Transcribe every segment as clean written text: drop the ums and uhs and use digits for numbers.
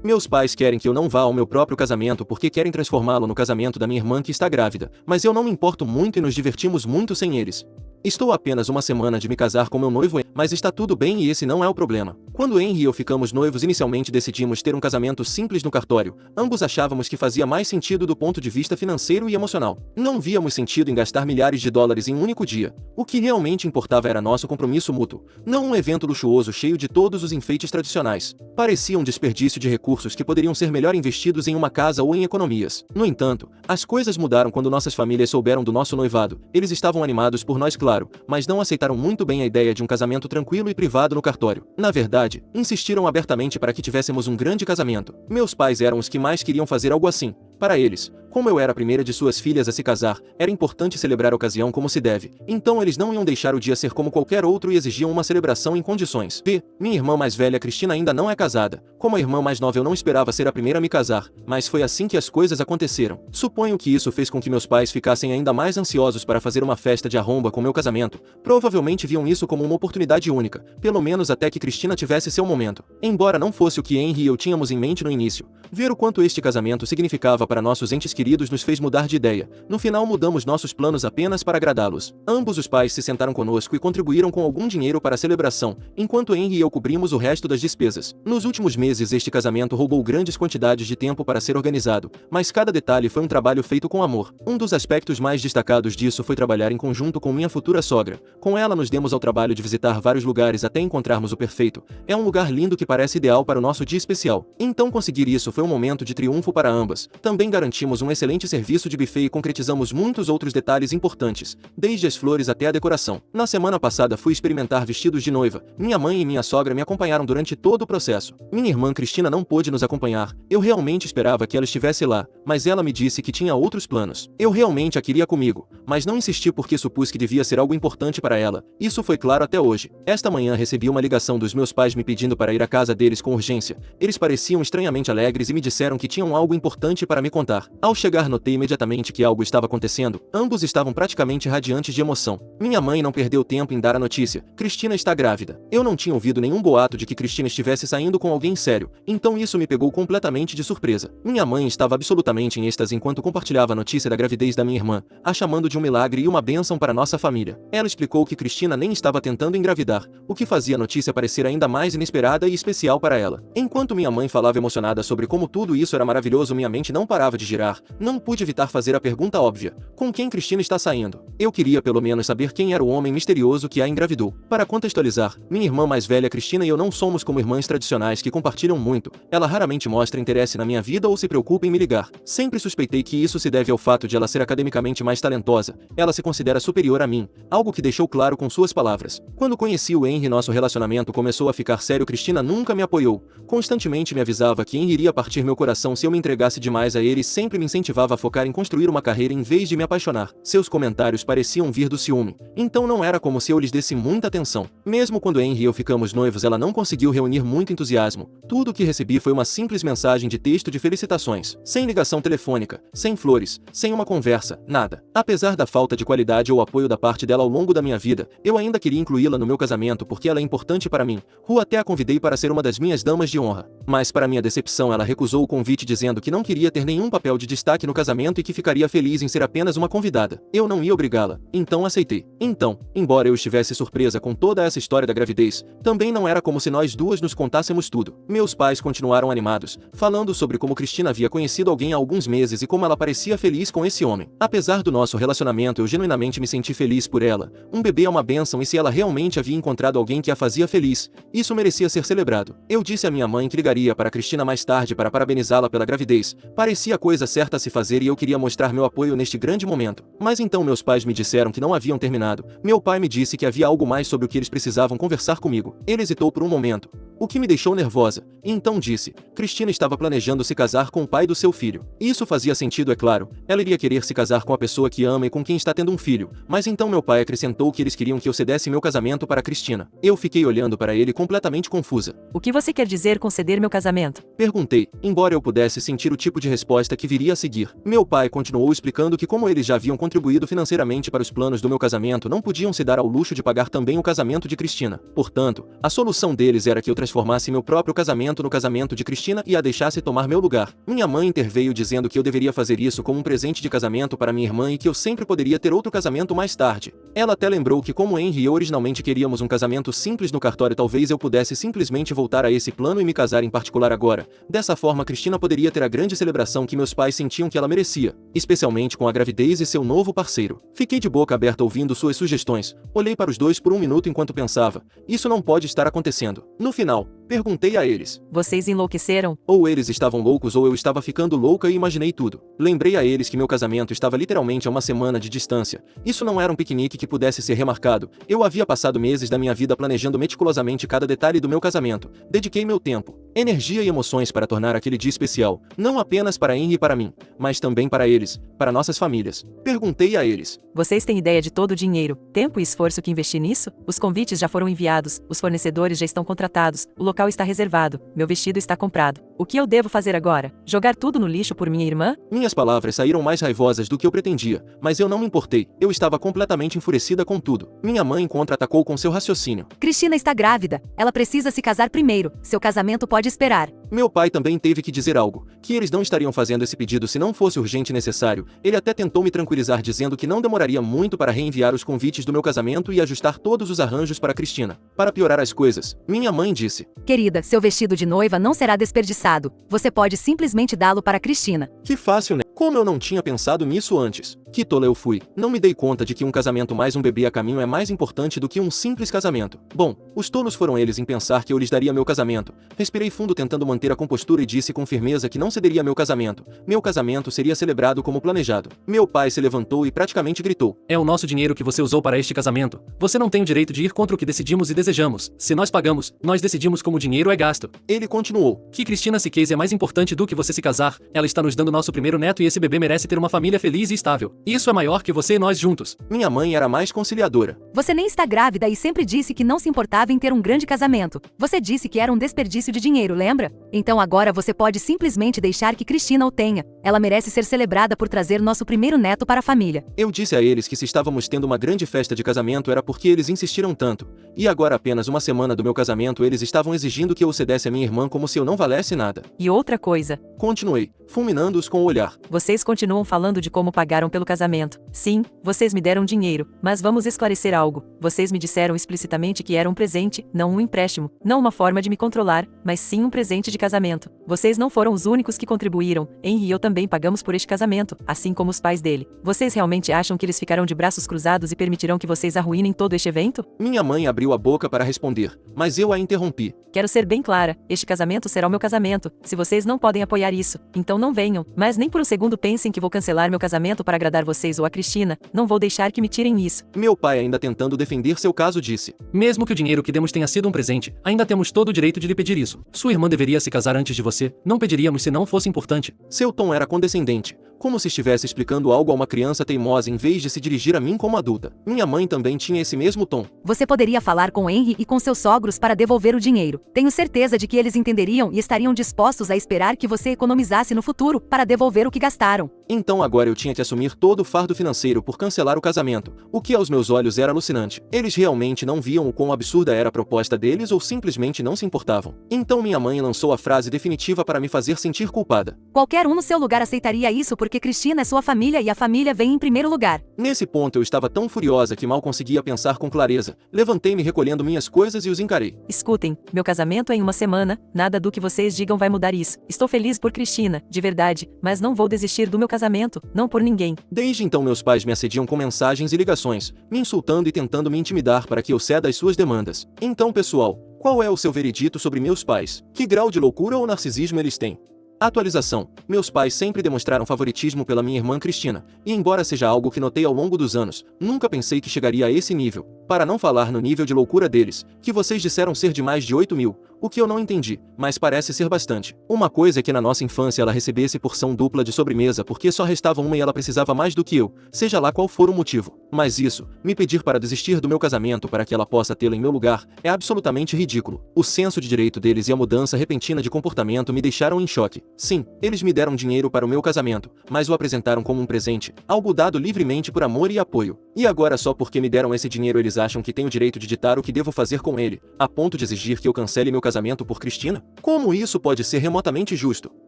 Meus pais querem que eu não vá ao meu próprio casamento porque querem transformá-lo no casamento da minha irmã que está grávida, mas eu não me importo muito e nos divertimos muito sem eles. Estou a apenas uma semana de me casar com meu noivo, mas está tudo bem e esse não é o problema. Quando Henry e eu ficamos noivos, inicialmente decidimos ter um casamento simples no cartório. Ambos achávamos que fazia mais sentido do ponto de vista financeiro e emocional. Não víamos sentido em gastar milhares de dólares em um único dia. O que realmente importava era nosso compromisso mútuo, não um evento luxuoso cheio de todos os enfeites tradicionais. Parecia um desperdício de recursos que poderiam ser melhor investidos em uma casa ou em economias. No entanto, as coisas mudaram quando nossas famílias souberam do nosso noivado. Eles estavam animados por nós, claro, mas não aceitaram muito bem a ideia de um casamento tranquilo e privado no cartório. Na verdade, insistiram abertamente para que tivéssemos um grande casamento. Meus pais eram os que mais queriam fazer algo assim. Para eles, como eu era a primeira de suas filhas a se casar, era importante celebrar a ocasião como se deve. Então eles não iam deixar o dia ser como qualquer outro e exigiam uma celebração em condições. Minha irmã mais velha, Cristina, ainda não é casada. Como a irmã mais nova, eu não esperava ser a primeira a me casar, mas foi assim que as coisas aconteceram. Suponho que isso fez com que meus pais ficassem ainda mais ansiosos para fazer uma festa de arromba com meu casamento. Provavelmente viam isso como uma oportunidade única, pelo menos até que Cristina tivesse seu momento. Embora não fosse o que Henry e eu tínhamos em mente no início, ver o quanto este casamento significava para nossos entes queridos nos fez mudar de ideia. No final, mudamos nossos planos apenas para agradá-los. Ambos os pais se sentaram conosco e contribuíram com algum dinheiro para a celebração, enquanto Henry e eu cobrimos o resto das despesas. Nos últimos meses, este casamento roubou grandes quantidades de tempo para ser organizado, mas cada detalhe foi um trabalho feito com amor. Um dos aspectos mais destacados disso foi trabalhar em conjunto com minha futura sogra. Com ela, nos demos ao trabalho de visitar vários lugares até encontrarmos o perfeito. É um lugar lindo que parece ideal para o nosso dia especial. Então, conseguir isso foi um momento de triunfo para ambas. Também garantimos um excelente serviço de buffet e concretizamos muitos outros detalhes importantes, desde as flores até a decoração. Na semana passada fui experimentar vestidos de noiva. Minha mãe e minha sogra me acompanharam durante todo o processo. Minha irmã Cristina não pôde nos acompanhar. Eu realmente esperava que ela estivesse lá, mas ela me disse que tinha outros planos. Eu realmente a queria comigo, mas não insisti porque supus que devia ser algo importante para ela. Isso foi claro até hoje. Esta manhã recebi uma ligação dos meus pais me pedindo para ir à casa deles com urgência. Eles pareciam estranhamente alegres e me disseram que tinham algo importante para me contar. Ao chegar, notei imediatamente que algo estava acontecendo. Ambos estavam praticamente radiantes de emoção. Minha mãe não perdeu tempo em dar a notícia. Cristina está grávida. Eu não tinha ouvido nenhum boato de que Cristina estivesse saindo com alguém sério, então isso me pegou completamente de surpresa. Minha mãe estava absolutamente em êxtase enquanto compartilhava a notícia da gravidez da minha irmã, a chamando de um milagre e uma bênção para nossa família. Ela explicou que Cristina nem estava tentando engravidar, o que fazia a notícia parecer ainda mais inesperada e especial para ela. Enquanto minha mãe falava emocionada sobre como tudo isso era maravilhoso, minha mente não parava de girar. Não pude evitar fazer a pergunta óbvia: com quem Cristina está saindo? Eu queria pelo menos saber quem era o homem misterioso que a engravidou. Para contextualizar, minha irmã mais velha Cristina e eu não somos como irmãs tradicionais que compartilham muito. Ela raramente mostra interesse na minha vida ou se preocupa em me ligar. Sempre suspeitei que isso se deve ao fato de ela ser academicamente mais talentosa. Ela se considera superior a mim, algo que deixou claro com suas palavras. Quando conheci o Henry, nosso relacionamento começou a ficar sério. Cristina nunca me apoiou. Constantemente me avisava que Henry iria partir meu coração se eu me entregasse demais a ele e sempre me incentivava a focar em construir uma carreira em vez de me apaixonar. Seus comentários pareciam vir do ciúme, então não era como se eu lhes desse muita atenção. Mesmo quando Henry e eu ficamos noivos, ela não conseguiu reunir muito entusiasmo. Tudo o que recebi foi uma simples mensagem de texto de felicitações, sem ligação telefônica, sem flores, sem uma conversa, nada. Apesar da falta de qualidade ou apoio da parte dela ao longo da minha vida, eu ainda queria incluí-la no meu casamento porque ela é importante para mim. Até a convidei para ser uma das minhas damas de honra. Mas para minha decepção, ela recusou o convite dizendo que não queria ter nenhum papel de destaque no casamento e que ficaria feliz em ser apenas uma convidada. Eu não ia obrigá-la, então aceitei. Então, embora eu estivesse surpresa com toda essa história da gravidez, também não era como se nós duas nos contássemos tudo. Meus pais continuaram animados, falando sobre como Cristina havia conhecido alguém há alguns meses e como ela parecia feliz com esse homem. Apesar do nosso relacionamento, eu genuinamente me senti feliz por ela. Um bebê é uma bênção e se ela realmente havia encontrado alguém que a fazia feliz, isso merecia ser celebrado. Eu disse à minha mãe que ligaria para Cristina mais tarde para parabenizá-la pela gravidez. Parecia a coisa certa a se fazer e eu queria mostrar meu apoio neste grande momento. Mas então meus pais me disseram que não haviam terminado. Meu pai me disse que havia algo mais sobre o que eles precisavam conversar comigo. Ele hesitou por um momento, o que me deixou nervosa, e então disse: Cristina estava planejando se casar com o pai do seu filho. Isso fazia sentido, é claro. Ela iria querer se casar com a pessoa que ama e com quem está tendo um filho. Mas então meu pai acrescentou que eles queriam que eu cedesse meu casamento para Cristina. Eu fiquei olhando para ele completamente confusa. O que você quer dizer com ceder meu casamento? Perguntei, embora eu pudesse sentir o tipo de resposta que viria a seguir. Meu pai continuou explicando que como eles já haviam contribuído financeiramente para os planos do meu casamento, não podiam se dar ao luxo de pagar também o casamento de Cristina. Portanto, a solução deles era que eu transformasse meu próprio casamento no casamento de Cristina e a deixasse tomar meu lugar. Minha mãe interveio dizendo que eu deveria fazer isso como um presente de casamento para minha irmã e que eu sempre poderia ter outro casamento mais tarde. Ela até lembrou que como Henry e eu originalmente queríamos um casamento simples no cartório, talvez eu pudesse simplesmente voltar a esse plano e me casar em particular agora. Dessa forma, Cristina poderia ter a grande celebração que meus pais sentiam que ela merecia, especialmente com a gravidez e seu novo parceiro. Fiquei de boca aberta ouvindo suas sugestões. Olhei para os dois por um minuto enquanto pensava: isso não pode estar acontecendo. No final, perguntei a eles: vocês enlouqueceram? Ou eles estavam loucos ou eu estava ficando louca e imaginei tudo. Lembrei a eles que meu casamento estava literalmente a uma semana de distância. Isso não era um piquenique que pudesse ser remarcado. Eu havia passado meses da minha vida planejando meticulosamente cada detalhe do meu casamento. Dediquei meu tempo, energia e emoções para tornar aquele dia especial, não apenas para Henry e para mim, mas também para eles, para nossas famílias. Perguntei a eles: vocês têm ideia de todo o dinheiro, tempo e esforço que investi nisso? Os convites já foram enviados, os fornecedores já estão contratados, o local está reservado, meu vestido está comprado. O que eu devo fazer agora? Jogar tudo no lixo por minha irmã? Minhas palavras saíram mais raivosas do que eu pretendia, mas eu não me importei. Eu estava completamente enfurecida com tudo. Minha mãe contra-atacou com seu raciocínio: Cristina está grávida, ela precisa se casar primeiro, seu casamento pode esperar. Meu pai também teve que dizer algo, que eles não estariam fazendo esse pedido se não fosse urgente e necessário. Ele até tentou me tranquilizar dizendo que não demoraria muito para reenviar os convites do meu casamento e ajustar todos os arranjos para Cristina. Para piorar as coisas, minha mãe disse: querida, seu vestido de noiva não será desperdiçado, você pode simplesmente dá-lo para Cristina. Que fácil, né? Como eu não tinha pensado nisso antes. Que tola eu fui. Não me dei conta de que um casamento mais um bebê a caminho é mais importante do que um simples casamento. Bom, os tolos foram eles em pensar que eu lhes daria meu casamento. Respirei fundo tentando manter a compostura e disse com firmeza que não cederia meu casamento. Meu casamento seria celebrado como planejado. Meu pai se levantou e praticamente gritou: é o nosso dinheiro que você usou para este casamento. Você não tem o direito de ir contra o que decidimos e desejamos. Se nós pagamos, nós decidimos como o dinheiro é gasto. Ele continuou: que Cristina se case é mais importante do que você se casar. Ela está nos dando nosso primeiro neto e esse bebê merece ter uma família feliz e estável. Isso é maior que você e nós juntos. Minha mãe era mais conciliadora. Você nem está grávida e sempre disse que não se importava em ter um grande casamento. Você disse que era um desperdício de dinheiro, lembra? Então agora você pode simplesmente deixar que Cristina o tenha. Ela merece ser celebrada por trazer nosso primeiro neto para a família. Eu disse a eles que se estávamos tendo uma grande festa de casamento era porque eles insistiram tanto. E agora, apenas uma semana do meu casamento, eles estavam exigindo que eu cedesse a minha irmã como se eu não valesse nada. E outra coisa. Continuei, fulminando-os com o olhar. Vocês continuam falando de como pagaram pelo casamento. Sim, vocês me deram dinheiro, mas vamos esclarecer algo. Vocês me disseram explicitamente que era um presente, não um empréstimo, não uma forma de me controlar, mas sim um presente de casamento. Vocês não foram os únicos que contribuíram. Henry e eu também pagamos por este casamento, assim como os pais dele. Vocês realmente acham que eles ficarão de braços cruzados e permitirão que vocês arruinem todo este evento? Minha mãe abriu a boca para responder, mas eu a interrompi. Quero ser bem clara, este casamento será o meu casamento. Se vocês não podem apoiar isso, então não venham. Mas nem por um segundo pensem que vou cancelar meu casamento para agradar vocês ou a Cristina. Não vou deixar que me tirem isso. Meu pai, ainda tentando defender seu caso, disse: mesmo que o dinheiro que demos tenha sido um presente, ainda temos todo o direito de lhe pedir isso. Sua irmã deveria se casar antes de você. Não pediríamos se não fosse importante. Seu tom era condescendente, como se estivesse explicando algo a uma criança teimosa em vez de se dirigir a mim como adulta. Minha mãe também tinha esse mesmo tom. Você poderia falar com Henry e com seus sogros para devolver o dinheiro. Tenho certeza de que eles entenderiam e estariam dispostos a esperar que você economizasse no futuro para devolver o que gastaram. Então agora eu tinha que assumir todo o fardo financeiro por cancelar o casamento, o que aos meus olhos era alucinante. Eles realmente não viam o quão absurda era a proposta deles ou simplesmente não se importavam. Então minha mãe lançou a frase definitiva para me fazer sentir culpada. Qualquer um no seu lugar aceitaria isso porque Cristina é sua família e a família vem em primeiro lugar. Nesse ponto eu estava tão furiosa que mal conseguia pensar com clareza. Levantei-me recolhendo minhas coisas e os encarei. Escutem, meu casamento é em uma semana, nada do que vocês digam vai mudar isso. Estou feliz por Cristina, de verdade, mas não vou desistir do meu casamento, não por ninguém. Desde então meus pais me assediam com mensagens e ligações, me insultando e tentando me intimidar para que eu ceda às suas demandas. Então, pessoal, qual é o seu veredito sobre meus pais? Que grau de loucura ou narcisismo eles têm? Atualização. Meus pais sempre demonstraram favoritismo pela minha irmã Cristina, e embora seja algo que notei ao longo dos anos, nunca pensei que chegaria a esse nível. Para não falar no nível de loucura deles, que vocês disseram ser de mais de 8.000, o que eu não entendi, mas parece ser bastante. Uma coisa é que na nossa infância ela recebesse porção dupla de sobremesa porque só restava uma e ela precisava mais do que eu, seja lá qual for o motivo. Mas isso, me pedir para desistir do meu casamento para que ela possa tê-la em meu lugar, é absolutamente ridículo. O senso de direito deles e a mudança repentina de comportamento me deixaram em choque. Sim, eles me deram dinheiro para o meu casamento, mas o apresentaram como um presente, algo dado livremente por amor e apoio. E agora só porque me deram esse dinheiro eles acham que têm o direito de ditar o que devo fazer com ele, a ponto de exigir que eu cancele meu casamento por Cristina? Como isso pode ser remotamente justo?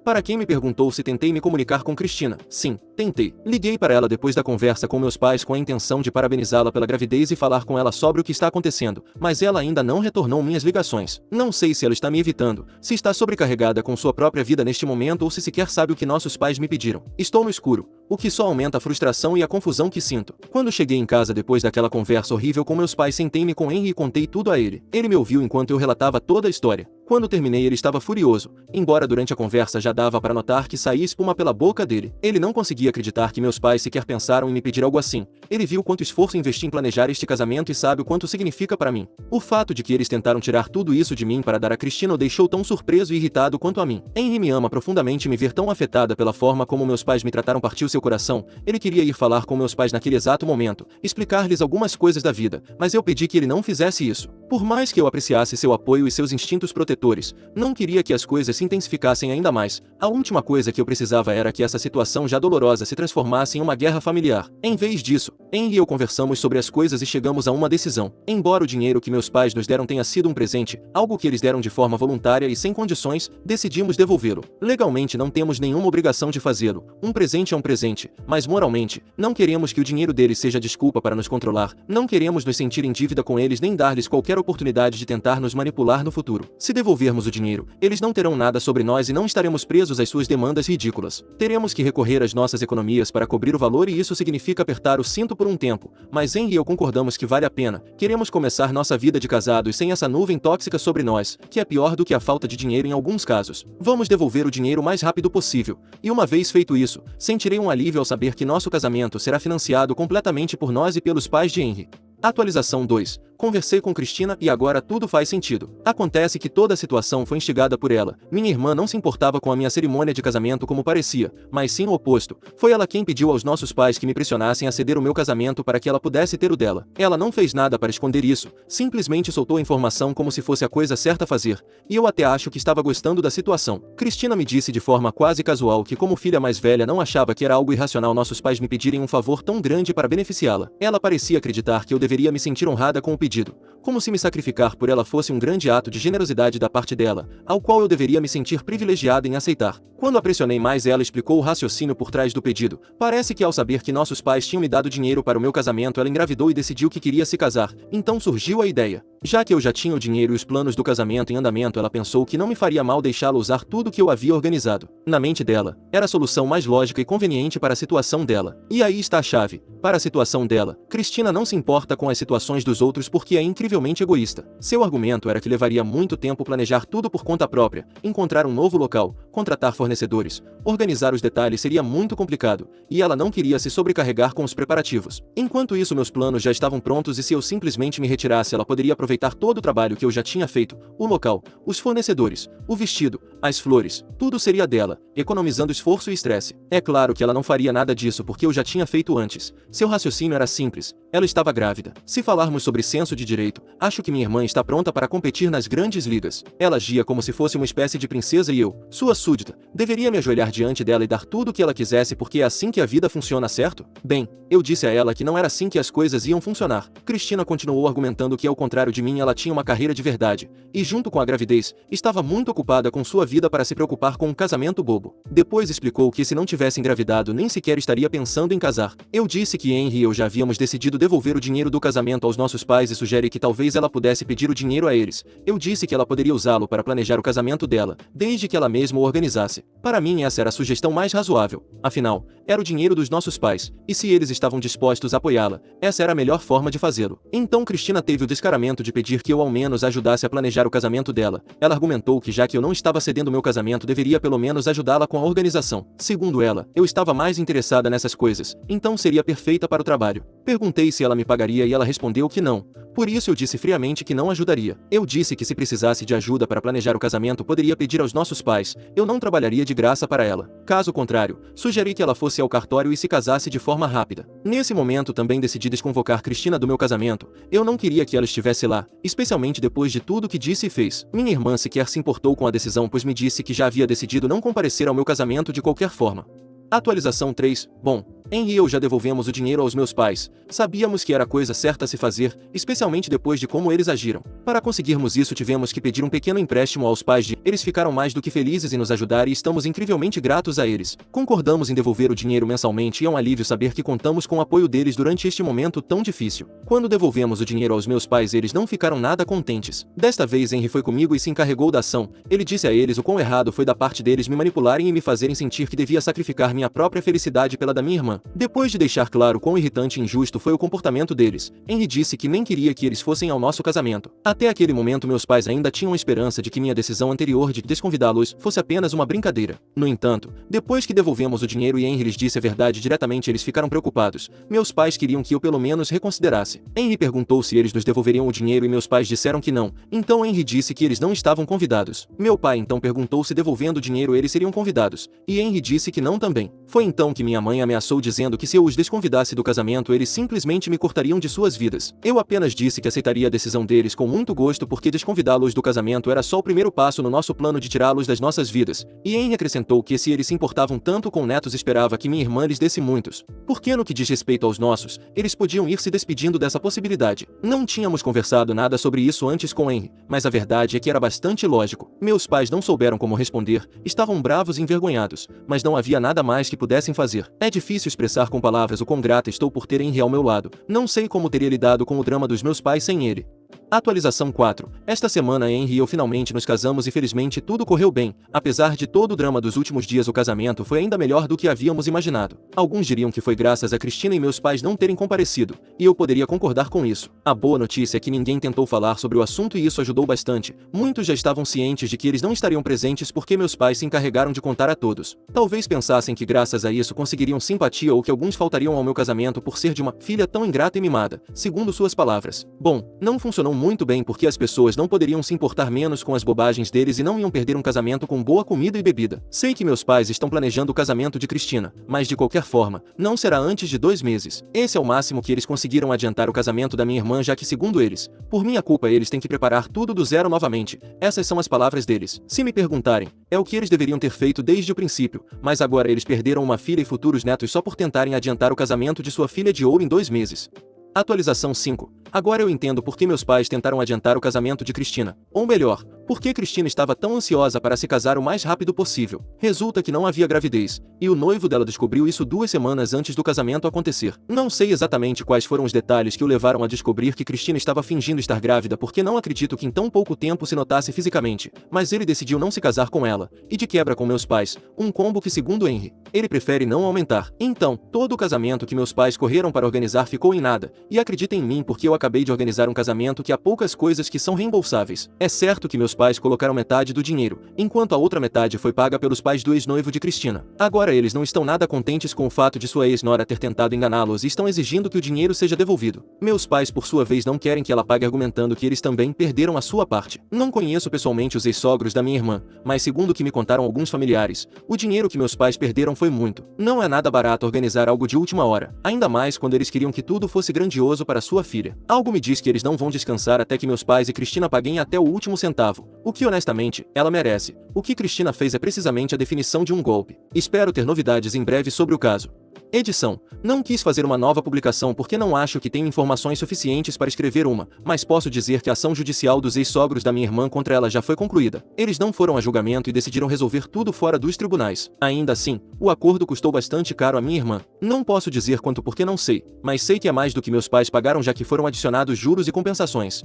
Para quem me perguntou se tentei me comunicar com Cristina, sim, tentei. Liguei para ela depois da conversa com meus pais com a intenção de parabenizá-la pela gravidez e falar com ela sobre o que está acontecendo, mas ela ainda não retornou minhas ligações. Não sei se ela está me evitando, se está sobrecarregada com sua própria vida neste momento ou se sequer sabe o que nossos pais me pediram. Estou no escuro, o que só aumenta a frustração e a confusão que sinto. Quando cheguei em casa depois daquela conversa horrível com meus pais, sentei-me com Henry e contei tudo a ele. Ele me ouviu enquanto eu relatava toda a história. Quando terminei ele estava furioso, embora durante a conversa já dava para notar que saía espuma pela boca dele. Ele não conseguia acreditar que meus pais sequer pensaram em me pedir algo assim. Ele viu quanto esforço investi em planejar este casamento e sabe o quanto significa para mim. O fato de que eles tentaram tirar tudo isso de mim para dar a Cristina o deixou tão surpreso e irritado quanto a mim. Henry me ama profundamente e me ver tão afetada pela forma como meus pais me trataram partiu seu coração. Ele queria ir falar com meus pais naquele exato momento, explicar-lhes algumas coisas da vida, mas eu pedi que ele não fizesse isso. Por mais que eu apreciasse seu apoio e seus instintos protetores, não queria que as coisas se intensificassem ainda mais. A última coisa que eu precisava era que essa situação já dolorosa se transformasse em uma guerra familiar. Em vez disso, Henry e eu conversamos sobre as coisas e chegamos a uma decisão. Embora o dinheiro que meus pais nos deram tenha sido um presente, algo que eles deram de forma voluntária e sem condições, decidimos devolvê-lo. Legalmente não temos nenhuma obrigação de fazê-lo. Um presente é um presente, mas moralmente, não queremos que o dinheiro deles seja desculpa para nos controlar, não queremos nos sentir em dívida com eles nem dar-lhes qualquer oportunidade de tentar nos manipular no futuro. Se devolvermos o dinheiro, eles não terão nada sobre nós e não estaremos presos às suas demandas ridículas. Teremos que recorrer às nossas economias para cobrir o valor e isso significa apertar o cinto por um tempo, mas Henry e eu concordamos que vale a pena. Queremos começar nossa vida de casados sem essa nuvem tóxica sobre nós, que é pior do que a falta de dinheiro em alguns casos. Vamos devolver o dinheiro o mais rápido possível, e uma vez feito isso, sentirei um alívio ao saber que nosso casamento será financiado completamente por nós e pelos pais de Henry. Atualização 2. Conversei com Cristina e agora tudo faz sentido. Acontece que toda a situação foi instigada por ela. Minha irmã não se importava com a minha cerimônia de casamento como parecia, mas sim o oposto. Foi ela quem pediu aos nossos pais que me pressionassem a ceder o meu casamento para que ela pudesse ter o dela. Ela não fez nada para esconder isso, simplesmente soltou a informação como se fosse a coisa certa a fazer, e eu até acho que estava gostando da situação. Cristina me disse de forma quase casual que como filha mais velha não achava que era algo irracional nossos pais me pedirem um favor tão grande para beneficiá-la. Ela parecia acreditar que eu deveria me sentir honrada com o pedido, como se me sacrificar por ela fosse um grande ato de generosidade da parte dela, ao qual eu deveria me sentir privilegiada em aceitar. Quando a pressionei mais, ela explicou o raciocínio por trás do pedido. Parece que ao saber que nossos pais tinham me dado dinheiro para o meu casamento, ela engravidou e decidiu que queria se casar. Então surgiu a ideia. Já que eu já tinha o dinheiro e os planos do casamento em andamento, ela pensou que não me faria mal deixá-la usar tudo que eu havia organizado. Na mente dela, era a solução mais lógica e conveniente para a situação dela. E aí está a chave. Para a situação dela, Cristina não se importa com as situações dos outros porque é incrivelmente egoísta. Seu argumento era que levaria muito tempo planejar tudo por conta própria, encontrar um novo local, contratar fornecedores, organizar os detalhes seria muito complicado, e ela não queria se sobrecarregar com os preparativos. Enquanto isso, meus planos já estavam prontos e se eu simplesmente me retirasse, ela poderia aproveitar todo o trabalho que eu já tinha feito, o local, os fornecedores, o vestido, as flores, tudo seria dela, economizando esforço e estresse. É claro que ela não faria nada disso porque eu já tinha feito antes. Seu raciocínio era simples, ela estava grávida. Se falarmos sobre senso de direito, acho que minha irmã está pronta para competir nas grandes ligas. Ela agia como se fosse uma espécie de princesa e eu, sua súdita, deveria me ajoelhar diante dela e dar tudo o que ela quisesse porque é assim que a vida funciona, certo? Bem, eu disse a ela que não era assim que as coisas iam funcionar. Cristina continuou argumentando que ao contrário de mim ela tinha uma carreira de verdade, e junto com a gravidez, estava muito ocupada com sua vida para se preocupar com um casamento bobo. Depois explicou que se não tivesse engravidado nem sequer estaria pensando em casar. Eu disse que Henry e eu já havíamos decidido devolver o dinheiro do casamento aos nossos pais e sugere que talvez ela pudesse pedir o dinheiro a eles. Eu disse que ela poderia usá-lo para planejar o casamento dela, desde que ela mesma o organizasse. Para mim essa era a sugestão mais razoável. Afinal, era o dinheiro dos nossos pais, e se eles estavam dispostos a apoiá-la, essa era a melhor forma de fazê-lo. Então Cristina teve o descaramento de pedir que eu ao menos ajudasse a planejar o casamento dela. Ela argumentou que já que eu não estava cedendo meu casamento, deveria pelo menos ajudá-la com a organização. Segundo ela, eu estava mais interessada nessas coisas, então seria perfeita para o trabalho. Perguntei se ela me pagaria e ela respondeu que não, Por isso eu disse friamente que não ajudaria. Eu disse que se precisasse de ajuda para planejar o casamento poderia pedir aos nossos pais, eu não trabalharia de graça para ela. Caso contrário, sugeri que ela fosse ao cartório e se casasse de forma rápida. Nesse momento também decidi desconvocar Cristina do meu casamento, eu não queria que ela estivesse lá, especialmente depois de tudo que disse e fez. Minha irmã sequer se importou com a decisão pois me disse que já havia decidido não comparecer ao meu casamento de qualquer forma. Atualização 3. Bom, Henry e eu já devolvemos o dinheiro aos meus pais. Sabíamos que era a coisa certa a se fazer, especialmente depois de como eles agiram. Para conseguirmos isso tivemos que pedir um pequeno empréstimo aos pais de... Eles ficaram mais do que felizes em nos ajudar e estamos incrivelmente gratos a eles. Concordamos em devolver o dinheiro mensalmente e é um alívio saber que contamos com o apoio deles durante este momento tão difícil. Quando devolvemos o dinheiro aos meus pais eles não ficaram nada contentes. Desta vez Henry foi comigo e se encarregou da ação. Ele disse a eles o quão errado foi da parte deles me manipularem e me fazerem sentir que devia sacrificar minha própria felicidade pela da minha irmã. Depois de deixar claro quão irritante e injusto foi o comportamento deles, Henry disse que nem queria que eles fossem ao nosso casamento. Até aquele momento meus pais ainda tinham esperança de que minha decisão anterior de desconvidá-los fosse apenas uma brincadeira. No entanto, depois que devolvemos o dinheiro e Henry lhes disse a verdade diretamente eles ficaram preocupados. Meus pais queriam que eu pelo menos reconsiderasse. Henry perguntou se eles nos devolveriam o dinheiro e meus pais disseram que não, então Henry disse que eles não estavam convidados. Meu pai então perguntou se devolvendo o dinheiro eles seriam convidados, e Henry disse que não também. Foi então que minha mãe ameaçou dizendo que se eu os desconvidasse do casamento eles simplesmente me cortariam de suas vidas. Eu apenas disse que aceitaria a decisão deles com muito gosto porque desconvidá-los do casamento era só o primeiro passo no nosso plano de tirá-los das nossas vidas, e Henry acrescentou que se eles se importavam tanto com netos esperava que minha irmã lhes desse muitos. Porque no que diz respeito aos nossos, eles podiam ir se despedindo dessa possibilidade. Não tínhamos conversado nada sobre isso antes com Henry, mas a verdade é que era bastante lógico. Meus pais não souberam como responder, estavam bravos e envergonhados, mas não havia nada mais que pudessem fazer. É difícil expressar com palavras o quão grata estou por ter Henry ao meu lado. Não sei como teria lidado com o drama dos meus pais sem ele. Atualização 4. Esta semana Henry e eu finalmente nos casamos e felizmente tudo correu bem. Apesar de todo o drama dos últimos dias o casamento foi ainda melhor do que havíamos imaginado. Alguns diriam que foi graças a Cristina e meus pais não terem comparecido, e eu poderia concordar com isso. A boa notícia é que ninguém tentou falar sobre o assunto e isso ajudou bastante. Muitos já estavam cientes de que eles não estariam presentes porque meus pais se encarregaram de contar a todos. Talvez pensassem que graças a isso conseguiriam simpatia ou que alguns faltariam ao meu casamento por ser de uma filha tão ingrata e mimada, segundo suas palavras. Bom, não funcionou muito bem porque as pessoas não poderiam se importar menos com as bobagens deles e não iam perder um casamento com boa comida e bebida. Sei que meus pais estão planejando o casamento de Cristina, mas de qualquer forma, não será antes de 2 meses. Esse é o máximo que eles conseguiram adiantar o casamento da minha irmã já que segundo eles, por minha culpa eles têm que preparar tudo do zero novamente. Essas são as palavras deles. Se me perguntarem, é o que eles deveriam ter feito desde o princípio, mas agora eles perderam uma filha e futuros netos só por tentarem adiantar o casamento de sua filha de ouro em 2 meses. Atualização 5. Agora eu entendo por que meus pais tentaram adiantar o casamento de Cristina. Ou melhor, por que Cristina estava tão ansiosa para se casar o mais rápido possível. Resulta que não havia gravidez, e o noivo dela descobriu isso 2 semanas antes do casamento acontecer. Não sei exatamente quais foram os detalhes que o levaram a descobrir que Cristina estava fingindo estar grávida porque não acredito que em tão pouco tempo se notasse fisicamente, mas ele decidiu não se casar com ela, e de quebra com meus pais, um combo que segundo Henry, ele prefere não aumentar. Então, todo o casamento que meus pais correram para organizar ficou em nada, e acreditem em mim porque eu acabei de organizar um casamento que há poucas coisas que são reembolsáveis. É certo que meus pais colocaram metade do dinheiro, enquanto a outra metade foi paga pelos pais do ex-noivo de Cristina. Agora eles não estão nada contentes com o fato de sua ex-nora ter tentado enganá-los e estão exigindo que o dinheiro seja devolvido. Meus pais por sua vez não querem que ela pague argumentando que eles também perderam a sua parte. Não conheço pessoalmente os ex-sogros da minha irmã, mas segundo o que me contaram alguns familiares, o dinheiro que meus pais perderam foi muito. Não é nada barato organizar algo de última hora, ainda mais quando eles queriam que tudo fosse grandioso para sua filha. Algo me diz que eles não vão descansar até que meus pais e Cristina paguem até o último centavo, o que honestamente, ela merece. O que Cristina fez é precisamente a definição de um golpe. Espero ter novidades em breve sobre o caso. Edição. Não quis fazer uma nova publicação porque não acho que tenho informações suficientes para escrever uma, mas posso dizer que a ação judicial dos ex-sogros da minha irmã contra ela já foi concluída. Eles não foram a julgamento e decidiram resolver tudo fora dos tribunais. Ainda assim, o acordo custou bastante caro à minha irmã. Não posso dizer quanto porque não sei, mas sei que é mais do que meus pais pagaram já que foram adicionados juros e compensações.